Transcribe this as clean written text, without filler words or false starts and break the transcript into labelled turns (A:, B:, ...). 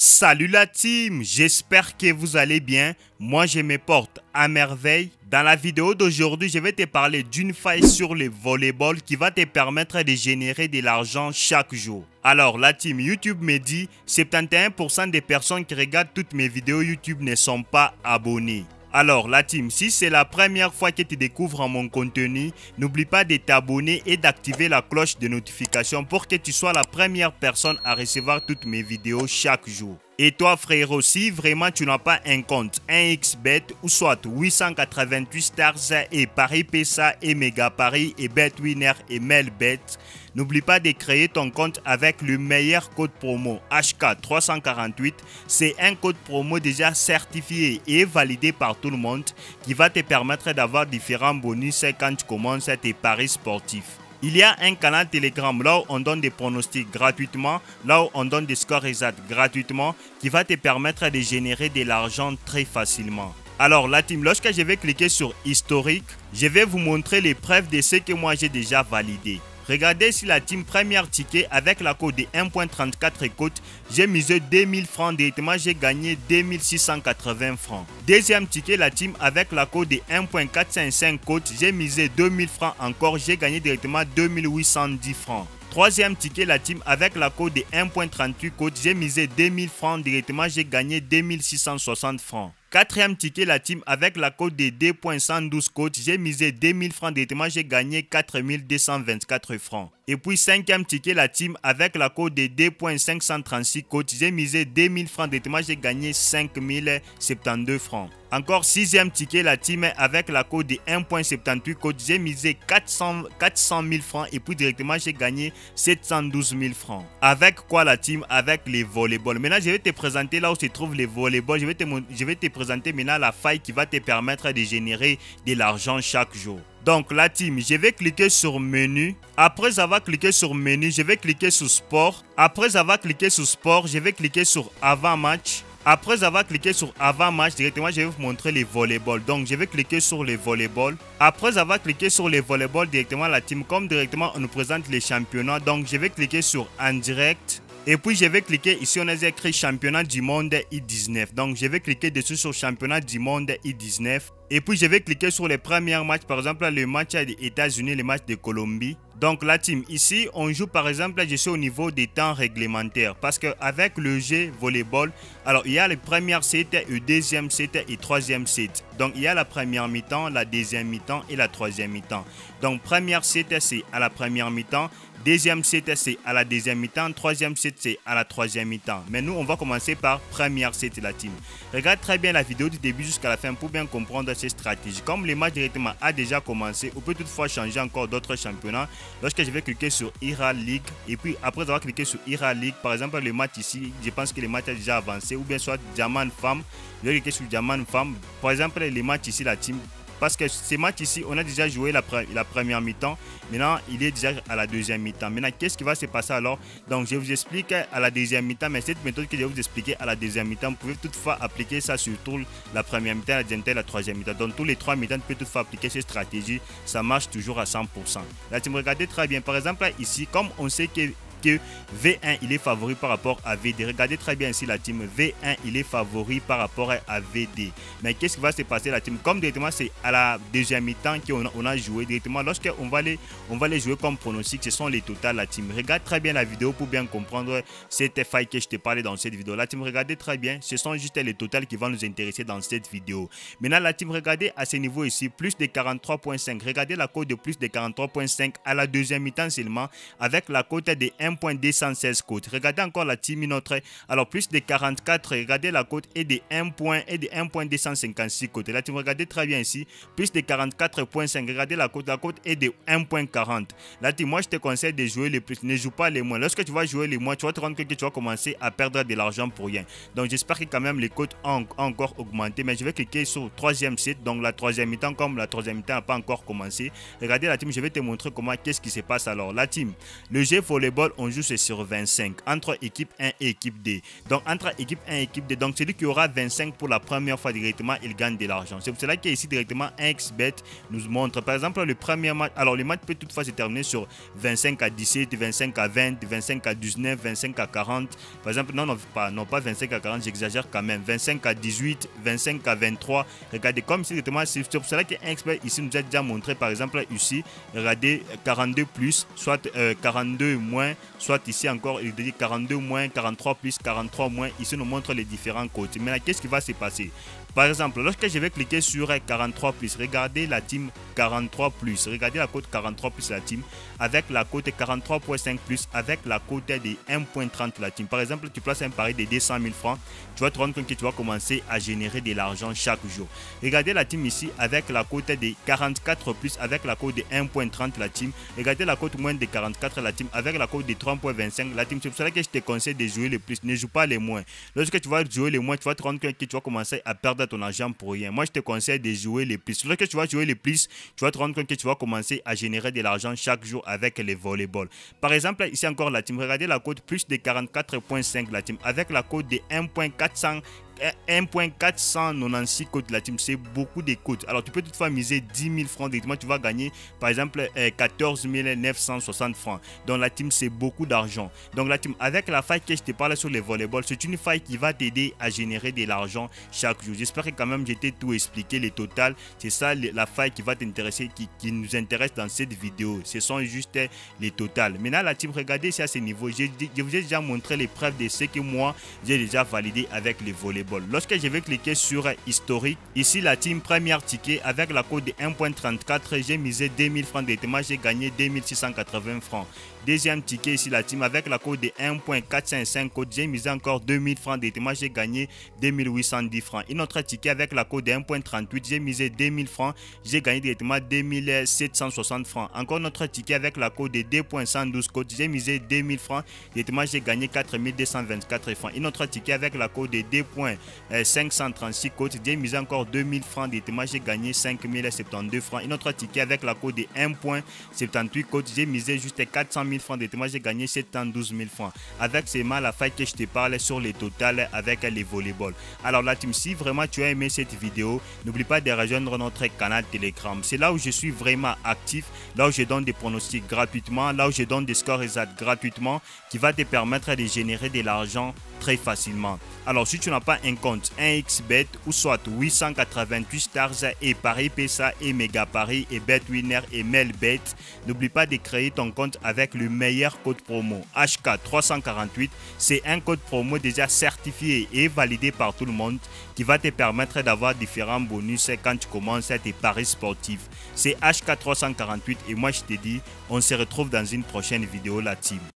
A: Salut la team, j'espère que vous allez bien. Moi je me porte à merveille. Dans la vidéo d'aujourd'hui, je vais te parler d'une faille sur le volleyball qui va te permettre de générer de l'argent chaque jour. Alors la team, YouTube me dit 71% des personnes qui regardent toutes mes vidéos YouTube ne sont pas abonnées. Alors la team, si c'est la première fois que tu découvres mon contenu, n'oublie pas de t'abonner et d'activer la cloche de notification pour que tu sois la première personne à recevoir toutes mes vidéos chaque jour. Et toi frère aussi, vraiment tu n'as pas un compte 1xBet ou soit 888 Stars et Paris PESA et Mega Paris et BetWinner et Melbet, n'oublie pas de créer ton compte avec le meilleur code promo HK348. C'est un code promo déjà certifié et validé par tout le monde qui va te permettre d'avoir différents bonus quand tu commences tes paris sportifs. Il y a un canal Telegram là où on donne des pronostics gratuitement, là où on donne des scores exacts gratuitement, qui va te permettre de générer de l'argent très facilement. Alors la team, lorsque je vais cliquer sur historique, je vais vous montrer les preuves de ce que moi j'ai déjà validé. Regardez si la team première ticket avec la cote de 1.34 cote, j'ai misé 2000 francs directement, j'ai gagné 2680 francs. Deuxième ticket, la team avec la cote de 1.455 cote, j'ai misé 2000 francs encore, j'ai gagné directement 2810 francs. Troisième ticket, la team avec la cote de 1.38 cote, j'ai misé 2000 francs directement, j'ai gagné 2660 francs. Quatrième ticket, la team avec la cote de 2.112 cote, j'ai misé 2000 francs directement, j'ai gagné 4224 francs. Et puis cinquième ticket, la team avec la cote de 2.536 cote, j'ai misé 2000 francs directement, j'ai gagné 5072 francs. Encore sixième ticket, la team avec la cote de 1.78 cote, j'ai misé 400 000 francs et puis directement j'ai gagné 712 000 francs. Avec quoi la team? Avec les volleyballs. Maintenant je vais te présenter là où se trouve les volleyballs. Je vais te présenter maintenant la faille qui va te permettre de générer de l'argent chaque jour. Donc la team, je vais cliquer sur menu. Après avoir cliqué sur menu, je vais cliquer sur sport. Après avoir cliqué sur sport, je vais cliquer sur avant match. Après avoir cliqué sur avant match, directement je vais vous montrer les volleyballs. Donc je vais cliquer sur les volleyballs. Après avoir cliqué sur les volleyballs directement, la team, comme directement on nous présente les championnats, donc je vais cliquer sur en direct. Et puis je vais cliquer ici, on a écrit championnat du monde I19. Donc je vais cliquer dessus sur championnat du monde I19. Et puis je vais cliquer sur les premiers matchs, par exemple le match des États-Unis, le match de Colombie. Donc la team, ici on joue par exemple, je suis au niveau des temps réglementaires. Parce qu'avec le jeu volleyball, alors il y a le premier set, le deuxième set et le troisième set. Donc il y a la première mi-temps, la deuxième mi-temps et la troisième mi-temps. Donc première set c'est à la première mi-temps. Deuxième set c'est à la deuxième mi-temps, troisième set c'est à la troisième mi-temps. Mais nous on va commencer par première set la team. Regarde très bien la vidéo du début jusqu'à la fin pour bien comprendre ces stratégies. Comme le match directement a déjà commencé, on peut toutefois changer encore d'autres championnats. Lorsque je vais cliquer sur IRA League et puis après avoir cliqué sur IRA League, par exemple le match ici, je pense que le match a déjà avancé ou bien soit Diamant Femme, je vais cliquer sur Diamant Femme. Par exemple les matchs ici la team. Parce que ces matchs ici, on a déjà joué la première mi-temps. Maintenant, il est déjà à la deuxième mi-temps. Maintenant, qu'est-ce qui va se passer alors? Donc, je vous explique à la deuxième mi-temps. Mais cette méthode que je vais vous expliquer à la deuxième mi-temps, vous pouvez toutefois appliquer ça sur toute la première mi-temps, la deuxième mi-temps et la troisième mi-temps. Donc, tous les trois mi-temps, vous pouvez toutefois appliquer cette stratégie. Ça marche toujours à 100%. Là, tu me regardez très bien. Par exemple, ici, comme on sait que V1 il est favori par rapport à VD. Regardez très bien ici la team V1 il est favori par rapport à VD. Mais qu'est-ce qui va se passer la team? Comme directement c'est à la deuxième mi-temps qu'on a joué directement. Lorsqu'on va les jouer comme pronostic, ce sont les totales la team. Regarde très bien la vidéo pour bien comprendre cette faille que je te parlais dans cette vidéo. La team, regardez très bien, ce sont juste les totales qui vont nous intéresser dans cette vidéo. Maintenant la team, regardez à ce niveau ici, plus de 43.5. Regardez la cote de plus de 43.5 à la deuxième mi-temps seulement avec la cote de 1.216 cote. Regardez encore la team notre. Alors plus de 44, regardez la cote est de 1.256 cote. La team, regardez très bien ici, plus de 44.5. Regardez la cote est de 1.40. La team, moi je te conseille de jouer les plus, ne joue pas les moins. Lorsque tu vas jouer les moins, tu vas te rendre compte que tu vas commencer à perdre de l'argent pour rien. Donc j'espère que quand même les cotes ont encore augmenté. Mais je vais cliquer sur troisième set, donc la troisième mi-temps, comme la troisième mi-temps n'a pas encore commencé. Regardez la team, je vais te montrer comment, qu'est-ce qui se passe alors. La team, le jeu volleyball, on joue c'est sur 25 entre équipe 1 et équipe D. Donc entre équipe 1 et équipe D, donc celui qui aura 25 pour la première fois directement, il gagne de l'argent. C'est pour cela qu'ici directement 1xBet nous montre par exemple le premier match. Alors le match peut toutefois se terminer sur 25 à 17, 25 à 20, 25 à 19, 25 à 40. Par exemple, non pas 25 à 40, j'exagère quand même. 25 à 18, 25 à 23. Regardez comme c'est directement, c'est pour cela que 1xBet ici nous a déjà montré par exemple ici, regardez 42 plus, soit 42 moins, soit ici encore il dit 42 moins, 43 plus, 43 moins. Ici nous montre les différents codes. Maintenant, qu'est-ce qui va se passer? Par exemple, lorsque je vais cliquer sur 43 plus, regardez la team 43 plus, regardez la cote 43 plus la team avec la cote 43.5 plus avec la cote de 1.30 la team. Par exemple, tu places un pari de 200 000 francs, tu vas te rendre compte que tu vas commencer à générer de l'argent chaque jour. Regardez la team ici avec la cote de 44 plus avec la cote de 1.30 la team. Regardez la cote moins de 44 la team avec la cote de 3.25 la team. C'est pour cela que je te conseille de jouer le plus, ne joue pas les moins. Lorsque tu vas jouer les moins, tu vas te rendre compte que tu vas commencer à perdre ton argent pour rien. Moi, je te conseille de jouer les plus. Lorsque tu vas jouer les plus, tu vas te rendre compte que tu vas commencer à générer de l'argent chaque jour avec les volleyball. Par exemple, ici encore la team. Regardez la cote plus de 44.5 la team avec la cote de 1.496 codes de la team. C'est beaucoup de codes. Alors tu peux toutefois miser 10 000 francs directement, tu vas gagner par exemple 14 960 francs. Donc la team, c'est beaucoup d'argent. Donc la team, avec la faille que je te parle sur les volleyball, c'est une faille qui va t'aider à générer de l'argent chaque jour. J'espère que quand même j'ai tout expliqué, les totales. C'est ça la faille qui va t'intéresser, qui nous intéresse dans cette vidéo. Ce sont juste les totales. Maintenant la team, regardez ici à ce niveau, je vous ai déjà montré les preuves de ce que moi j'ai déjà validé avec les volleyball. Lorsque je vais cliquer sur historique, ici la team première ticket avec la cote de 1.34, j'ai misé 2000 francs directement, j'ai gagné 2680 francs. Deuxième ticket ici la team avec la cote de 1.455 code, j'ai misé encore 2000 francs directement, j'ai gagné 2810 francs. Une autre ticket avec la cote de 1.38, j'ai misé 2000 francs, j'ai gagné directement 2760 francs. Encore notre ticket avec la cote de 2.112 code, j'ai misé 2000 francs directement, j'ai gagné 4224 francs. Une autre ticket avec la cote de 2.536 code, j'ai misé encore 2000 francs directement, j'ai gagné 5072 francs. Une autre ticket avec la cote de 1.78 code, j'ai misé juste 400 000 francs directement, j'ai gagné 712 000 francs. Avec seulement la faille que je te parle sur les totales avec les volleyball. Alors la team, si vraiment tu as aimé cette vidéo, n'oublie pas de rejoindre notre canal Telegram. C'est là où je suis vraiment actif, là où je donne des pronostics gratuitement, là où je donne des scores exacts gratuitement, qui va te permettre de générer de l'argent très facilement. Alors si tu n'as pas un compte 1xBet ou soit 888 stars et Paris PSA et Mega Paris et BetWinner et Melbet, n'oublie pas de créer ton compte avec le meilleur code promo HK348. C'est un code promo déjà certifié et validé par tout le monde qui va te permettre d'avoir différents bonus quand tu commences tes paris sportifs. C'est HK348 et moi je te dis, on se retrouve dans une prochaine vidéo la team.